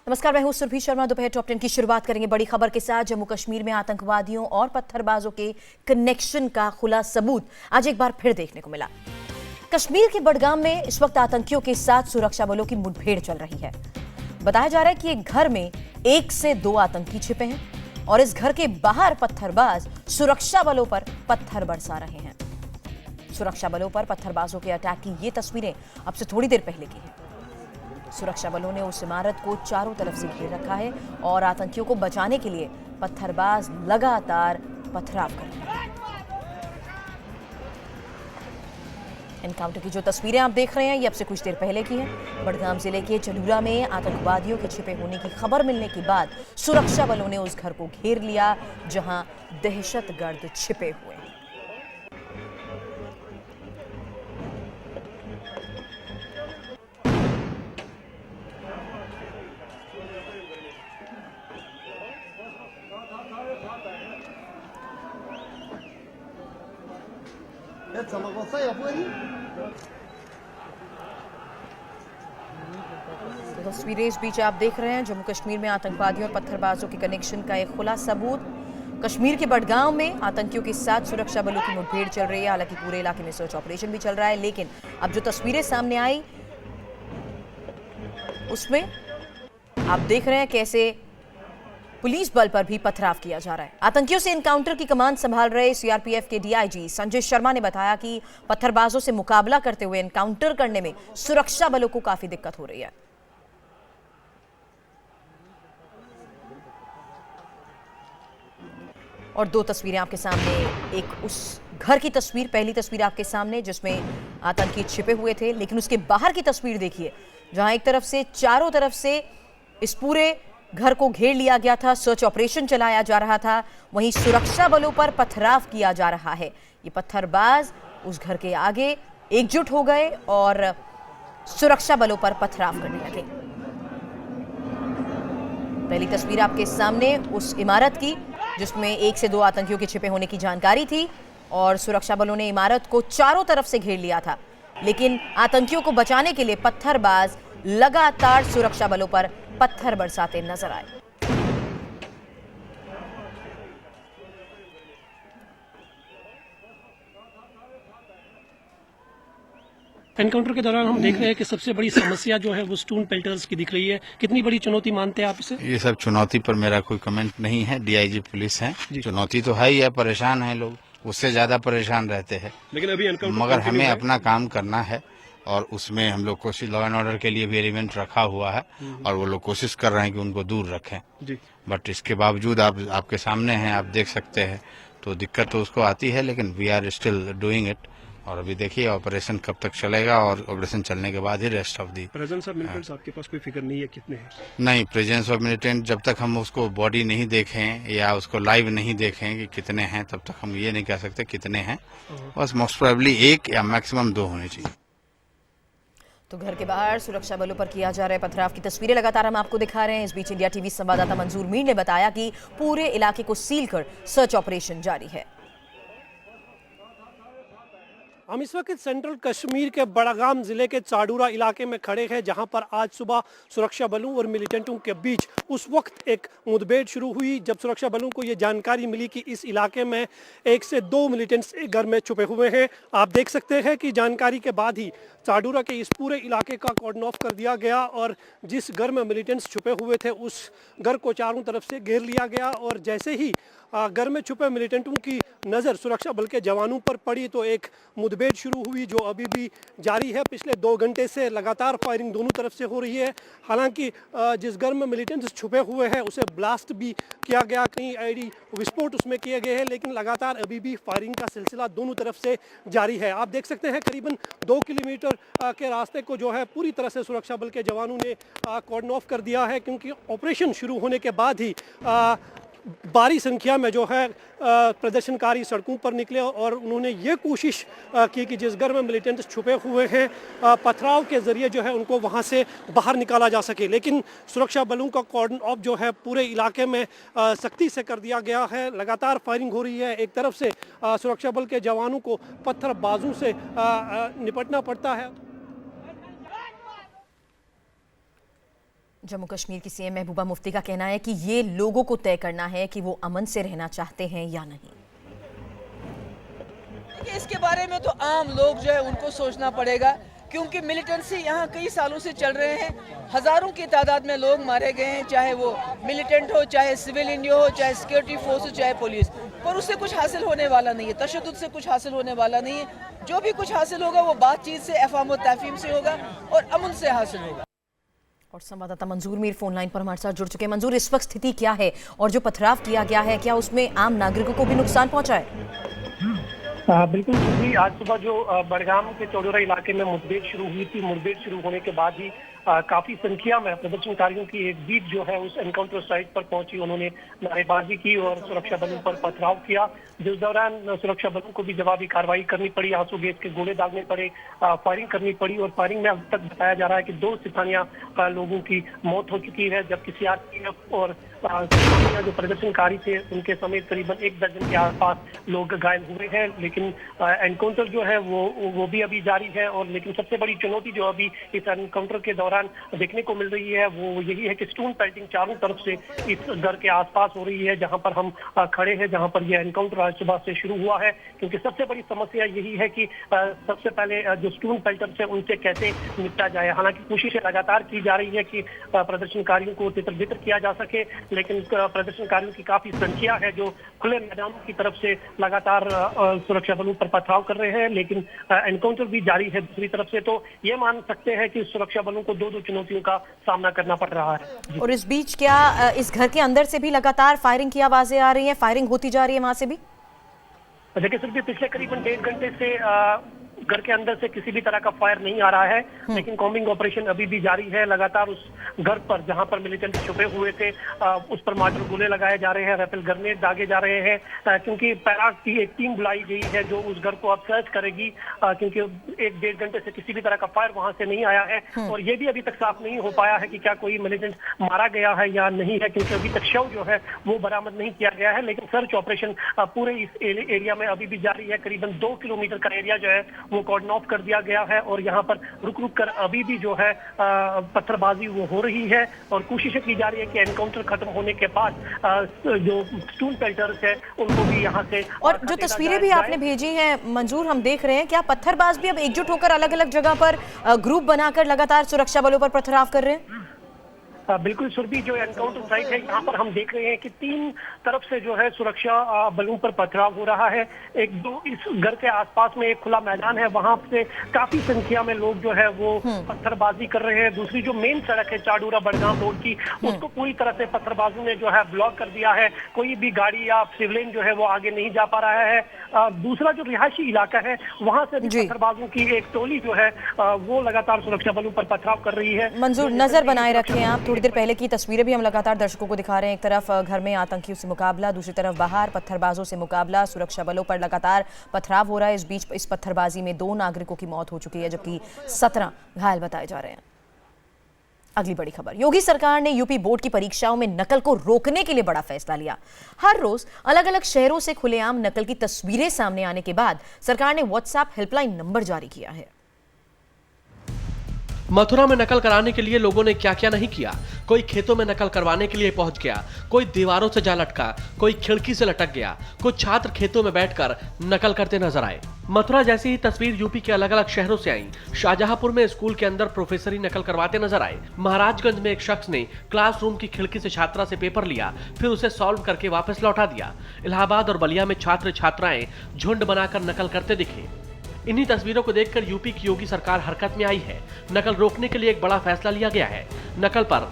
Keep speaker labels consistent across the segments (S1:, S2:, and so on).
S1: नमस्कार, मैं हूं सुरभि शर्मा। दोपहर टॉप 10 की शुरुआत करेंगे बड़ी खबर के साथ। जम्मू कश्मीर में आतंकवादियों और पत्थरबाजों के कनेक्शन का खुला सबूत आज एक बार फिर देखने को मिला। कश्मीर के बडगाम में इस वक्त आतंकियों के साथ सुरक्षा बलों की मुठभेड़ चल रही है। बताया जा रहा है कि एक घर में 1 से 2 आतंकी छिपे हैं और इस घर के बाहर पत्थरबाज सुरक्षा बलों पर पत्थर बरसा रहे हैं। सुरक्षा बलों पर पत्थरबाजों के अटैक की ये तस्वीरें अब से थोड़ी देर पहले की हैं। सुरक्षा बलों ने उस इमारत को चारों तरफ से घेर रखा है और आतंकियों को बचाने के लिए पत्थरबाज लगातार पथराव कर रहे हैं। एनकाउंटर की जो तस्वीरें आप देख रहे हैं ये अब से कुछ देर पहले की हैं। बडगाम जिले के चलूरा में आतंकवादियों के छिपे होने की खबर मिलने के बाद सुरक्षा बलों ने उस घर को घेर लिया जहां दहशतगर्द छिपे हुए हैं। तस्वीरें इस बीच आप देख रहे हैं। जम्मू कश्मीर में आतंकवादियों और पत्थरबाजों के कनेक्शन का एक खुला सबूत। कश्मीर के बडगांव में आतंकियों के साथ सुरक्षा बलों की मुठभेड़ चल रही है। हालांकि पूरे इलाके में सर्च ऑपरेशन भी चल रहा है, लेकिन अब जो तस्वीरें सामने आई उसमें आप देख रहे हैं कैसे पुलिस बल पर भी पथराव किया जा रहा है। आतंकियों से एनकाउंटर की कमान संभाल रहे सीआरपीएफ के डीआईजी संजय शर्मा ने बताया कि पत्थरबाजों से मुकाबला करते हुए एनकाउंटर करने में सुरक्षा बलों को काफी दिक्कत हो रही है। और 2 तस्वीरें आपके सामने, एक उस घर की तस्वीर, पहली तस्वीर आपके सामने जिसमें आतंकी छिपे हुए थे, लेकिन उसके बाहर की तस्वीर देखिए जहां एक तरफ से चारों तरफ से इस पूरे घर को घेर लिया गया था, सर्च ऑपरेशन चलाया जा रहा था, वहीं सुरक्षा बलों पर पथराव किया जा रहा है। ये पत्थरबाज उस घर के आगे एकजुट हो गए और सुरक्षा बलों पर पथराव करने लगे। पहली तस्वीर आपके सामने उस इमारत की जिसमें 1 से 2 आतंकियों के छिपे होने की जानकारी थी और सुरक्षा बलों ने इमारत को चारों तरफ से घेर लिया था, लेकिन आतंकियों को बचाने के लिए पत्थरबाज लगातार सुरक्षा बलों पर पत्थर बरसाते नजर आए।
S2: एनकाउंटर के दौरान हम देख रहे हैं कि सबसे बड़ी समस्या जो है वो स्टोन पेल्टर्स की दिख रही है। कितनी बड़ी चुनौती मानते हैं आप इसे?
S3: ये सब चुनौती पर मेरा कोई कमेंट नहीं है। डीआईजी पुलिस है, चुनौती तो है ही है, परेशान है लोग, उससे ज्यादा परेशान रहते हैं,
S2: लेकिन अभी
S3: मगर हमें अपना काम करना है और उसमें हम लोग कोशिश, लॉ एंड ऑर्डर के लिए भी एलिमेंट रखा हुआ है और वो लोग कोशिश कर रहे हैं कि उनको दूर रखें जी। बट इसके बावजूद आपके सामने हैं, आप देख सकते हैं, तो दिक्कत तो उसको आती है, लेकिन we are still doing it. और अभी देखिए ऑपरेशन कब तक चलेगा और ऑपरेशन चलने के बाद ही rest of the.
S2: Presence of militants आपके पास कोई फिगर नहीं है कितने हैं?
S3: नहीं, प्रेजेंस ऑफ मिलिटेंट जब तक हम उसको बॉडी नहीं देखें या उसको लाइव नहीं देखें कि कितने हैं, तब तक हम ये नहीं कह सकते कितने हैं। बस मोस्ट प्रोबेबली 1 या मैक्सिमम 2 होने चाहिए।
S1: तो घर के बाहर सुरक्षा बलों पर किया जा रहा है पथराव की तस्वीरें लगातार हम आपको दिखा रहे हैं। इस बीच इंडिया टीवी संवाददाता मंजूर मीर ने बताया कि पूरे इलाके को सील कर सर्च ऑपरेशन जारी है।
S2: हम इस वक्त सेंट्रल कश्मीर के बडगाम जिले के चाडूरा इलाके में खड़े हैं, जहां पर आज सुबह सुरक्षा बलों और मिलिटेंटों के बीच उस वक्त एक मुठभेड़ शुरू हुई जब सुरक्षा बलों को ये जानकारी मिली कि इस इलाके में 1 से 2 मिलिटेंट्स घर में छुपे हुए हैं। आप देख सकते हैं कि जानकारी के बाद ही चाडूरा के इस पूरे इलाके का कॉर्डन ऑफ कर दिया गया और जिस घर में मिलिटेंट्स छुपे हुए थे उस घर को चारों तरफ से घेर लिया गया। और जैसे ही घर में छुपे मिलिटेंटों की नज़र सुरक्षा बल के जवानों पर पड़ी तो एक मुठभेड़ शुरू हुई जो अभी भी जारी है। पिछले 2 घंटे से लगातार फायरिंग दोनों तरफ से हो रही है। हालांकि जिस घर में मिलिटेंट्स छुपे हुए हैं उसे ब्लास्ट भी किया गया, कई आईडी विस्फोट उसमें किए गए हैं, लेकिन लगातार अभी भी फायरिंग का सिलसिला दोनों तरफ से जारी है। आप देख सकते हैं करीबन 2 किलोमीटर के रास्ते को जो है पूरी तरह से सुरक्षा बल के जवानों ने कॉर्डन ऑफ कर दिया है, क्योंकि ऑपरेशन शुरू होने के बाद ही भारी संख्या में जो है प्रदर्शनकारी सड़कों पर निकले और उन्होंने ये कोशिश की कि जिस घर में मिलिटेंट्स छुपे हुए हैं पथराव के जरिए जो है उनको वहां से बाहर निकाला जा सके। लेकिन सुरक्षा बलों का कॉर्डन ऑफ जो है पूरे इलाके में सख्ती से कर दिया गया है। लगातार फायरिंग हो रही है। एक तरफ से सुरक्षा बल के जवानों को पत्थरबाजों से निपटना पड़ता है।
S1: जम्मू कश्मीर की सीएम महबूबा मुफ्ती का कहना है कि ये लोगों को तय करना है कि वो अमन से रहना चाहते हैं या नहीं।
S4: इसके बारे में तो आम लोग जो है उनको सोचना पड़ेगा, क्योंकि मिलिटेंसी यहाँ कई सालों से चल रहे हैं। हजारों की तादाद में लोग मारे गए हैं, चाहे वो मिलिटेंट हो, चाहे सिविलियन हो, चाहे सिक्योरिटी फोर्स हो, चाहे पुलिस, पर उससे कुछ हासिल होने वाला नहीं है। तशद्दुद से कुछ हासिल होने वाला नहीं है। जो भी कुछ हासिल होगा वो बातचीत से, अफ़ाम व तफ़हीम से होगा और अमन से हासिल होगा।
S1: और संवाददाता मंजूर मीर फोन लाइन पर हमारे साथ जुड़ चुके हैं। मंजूर, इस वक्त स्थिति क्या है और जो पथराव किया गया है, क्या उसमें आम नागरिकों को भी नुकसान पहुंचा है?
S2: बिल्कुल जी, आज सुबह जो बड़गाम के चौडोरा इलाके में मुठभेड़ शुरू हुई थी, मुठभेड़ शुरू होने के बाद ही काफी संख्या में प्रदर्शनकारियों की एक जीप जो है उस एनकाउंटर साइट पर पहुंची। उन्होंने नारेबाजी की और सुरक्षा बलों पर पथराव किया, जिस दौरान सुरक्षा बलों को भी जवाबी कार्रवाई करनी पड़ी, आंसू गैस के गोले दागने पड़े, फायरिंग करनी पड़ी। और फायरिंग में अब तक बताया जा रहा है कि 2 सिपाहियां लोगों की मौत हो चुकी है, जबकि सीआरपीएफ और जो प्रदर्शनकारी थे उनके समेत करीबन 1 दर्जन के आसपास लोग घायल हुए हैं। लेकिन एनकाउंटर जो है वो भी अभी जारी है। और लेकिन सबसे बड़ी चुनौती जो अभी इस एनकाउंटर के दौरान देखने को मिल रही है वो यही है कि स्टोन पेल्टिंग चारों तरफ से इस घर के आसपास हो रही है, जहां पर हम खड़े हैं, जहां पर यह एनकाउंटर आज सुबह से शुरू हुआ है। क्योंकि सबसे बड़ी समस्या यही है कि सबसे पहले जो स्टोन पेल्टर्स है उनसे कैसे निपटा जाए। हालांकि कोशिशें लगातार की जा रही है कि प्रदर्शनकारियों को तितर बितर किया जा सके, लेकिन प्रदर्शनकारियों की काफी संख्या है जो खुले मैदानों की तरफ से लगातार सुरक्षा बलों पर पथराव कर रहे हैं। लेकिन एनकाउंटर भी जारी है दूसरी तरफ से, तो ये मान सकते हैं कि सुरक्षा बलों को 2 चुनौतियों का सामना करना पड़ रहा है।
S1: और इस बीच क्या इस घर के अंदर से भी लगातार फायरिंग की आवाजें आ रही हैं, फायरिंग होती जा रही है वहां से भी?
S2: देखिए सिर्फ पिछले करीबन 1.5 घंटे से घर के अंदर से किसी भी तरह का फायर नहीं आ रहा है, लेकिन कॉम्बिंग ऑपरेशन अभी भी जारी है। लगातार उस घर पर जहां पर मिलिटेंट छुपे हुए थे उस पर मार्टर गोले लगाए जा रहे हैं, राइफल ग्रेनेड दागे जा रहे हैं, क्योंकि पैरा की एक टीम बुलाई गई है जो उस घर को अब सर्च करेगी, क्योंकि 1-1.5 घंटे से किसी भी तरह का फायर वहां से नहीं आया है। और ये भी अभी तक साफ नहीं हो पाया है कि क्या कोई मिलिटेंट मारा गया है या नहीं है, क्योंकि अभी तक शव जो है वो बरामद नहीं किया गया है। लेकिन सर्च ऑपरेशन पूरे इस एरिया में अभी भी जारी है। करीबन 2 किलोमीटर का एरिया जो है वो कॉर्डन ऑफ कर दिया गया है और यहाँ पर रुक रुक कर अभी भी जो है पत्थरबाजी वो हो रही है। और कोशिशें की जा रही है कि एनकाउंटर खत्म होने के बाद जो स्टोन पेल्टर्स है उनको भी यहाँ से।
S1: और जो तस्वीरें भी आपने भेजी हैं मंजूर, हम देख रहे हैं क्या पत्थरबाज भी अब एकजुट होकर अलग अलग जगह पर ग्रुप बनाकर लगातार सुरक्षा बलों पर पथराव कर रहे हैं?
S2: बिल्कुल सुरभि, जो एनकाउंटर साइट है यहाँ पर हम देख रहे हैं कि 3 तरफ से जो है सुरक्षा बलों पर पथराव हो रहा है। इस घर के आसपास में एक खुला मैदान है, वहां से काफी संख्या में लोग जो है वो पत्थरबाजी कर रहे हैं। दूसरी जो मेन सड़क है चाडूरा बड़गाम रोड की, उसको पूरी तरह से पत्थरबाजों ने जो है ब्लॉक कर दिया है। कोई भी गाड़ी या सिविलियन जो है वो आगे नहीं जा पा रहा है। दूसरा जो रिहायशी इलाका है वहां से भी पत्थरबाजों की एक टोली जो है वो लगातार सुरक्षा बलों पर पथराव कर रही है।
S1: मंजूर, नजर बनाए रखें आप। थोड़ी देर पहले की तस्वीरें भी हम लगातार दर्शकों को दिखा रहे हैं। एक तरफ घर में आतंकियों से मुकाबला, दूसरी तरफ बाहर पत्थरबाजों से मुकाबला, सुरक्षा बलों पर लगातार पथराव हो रहा है। इस बीच इस पत्थरबाजी में 2 नागरिकों की मौत हो चुकी है, जबकि 17 घायल बताए जा रहे हैं। अगली बड़ी खबर, योगी सरकार ने यूपी बोर्ड की परीक्षाओं में नकल को रोकने के लिए बड़ा फैसला लिया। हर रोज अलग अलग शहरों से खुलेआम नकल की तस्वीरें सामने आने के बाद सरकार ने व्हाट्सएप हेल्पलाइन नंबर जारी किया है।
S5: मथुरा में नकल कराने के लिए लोगों ने क्या क्या नहीं किया। कोई खेतों में नकल करवाने के लिए पहुंच गया, कोई दीवारों से जा लटका, कोई खिड़की से लटक गया, कुछ छात्र खेतों में बैठकर नकल करते नजर आए। मथुरा जैसी ही तस्वीर यूपी के अलग अलग शहरों से आई। शाहजहांपुर में स्कूल के अंदर प्रोफेसर ही नकल करवाते नजर आए। महाराजगंज में एक शख्स ने क्लासरूम की खिड़की से छात्रा से पेपर लिया, फिर उसे सॉल्व करके वापस लौटा दिया। इलाहाबाद और बलिया में छात्र छात्राएं झुंड बनाकर नकल करते दिखे। इन्हीं तस्वीरों को देखकर यूपी की योगी सरकार हरकत में आई है। नकल रोकने के लिए एक बड़ा फैसला लिया गया है। नकल पर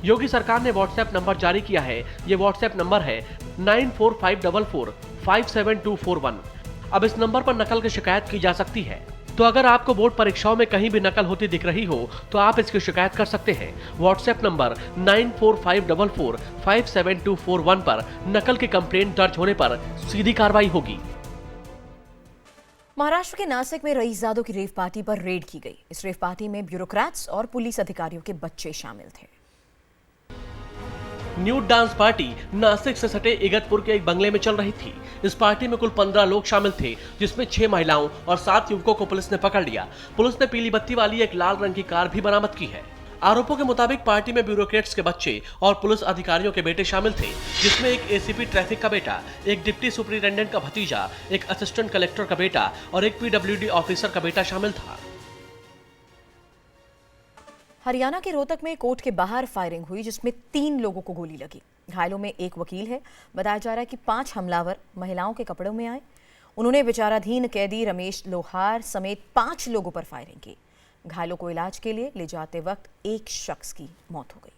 S5: योगी सरकार ने व्हाट्सएप नंबर जारी किया है। ये व्हाट्सएप नंबर है 9454457241। अब इस नंबर पर नकल की शिकायत की जा सकती है। तो अगर आपको बोर्ड परीक्षाओं में कहीं भी नकल होती दिख रही हो तो आप इसकी शिकायत कर सकते हैं। व्हाट्सएप नंबर 9454457241 पर नकल की कंप्लेंट दर्ज होने पर सीधी कार्रवाई होगी।
S1: महाराष्ट्र के नासिक में रईसजादों की रेव पार्टी पर रेड की गई। इस रेव पार्टी में ब्यूरोक्रेट्स और पुलिस अधिकारियों के बच्चे शामिल थे।
S5: न्यूड डांस पार्टी नासिक से सटे इगतपुर के एक बंगले में चल रही थी। इस पार्टी में कुल 15 लोग शामिल थे, जिसमें 6 महिलाओं और 7 युवकों को पुलिस ने पकड़ लिया। पुलिस ने पीली बत्ती वाली एक लाल रंग की कार भी बरामद की है। आरोपों के मुताबिक पार्टी में ब्यूरोक्रेट्स के बच्चे और पुलिस अधिकारियों के बेटे शामिल थे, जिसमें एक एसीपी ट्रैफिक का बेटा, एक डिप्टी सुपरिटेंडेंट का भतीजा, एक असिस्टेंट कलेक्टर का बेटा और एक पीडब्ल्यूडी ऑफिसर का बेटा शामिल था।
S1: हरियाणा के रोहतक में कोर्ट के बाहर फायरिंग हुई, जिसमें 3 लोगों को गोली लगी। घायलों में एक वकील है। बताया जा रहा है कि 5 हमलावर महिलाओं के कपड़ों में आए। उन्होंने विचाराधीन कैदी रमेश लोहार समेत 5 लोगों पर फायरिंग की। घायलों को इलाज के लिए ले जाते वक्त एक शख्स की मौत हो गई।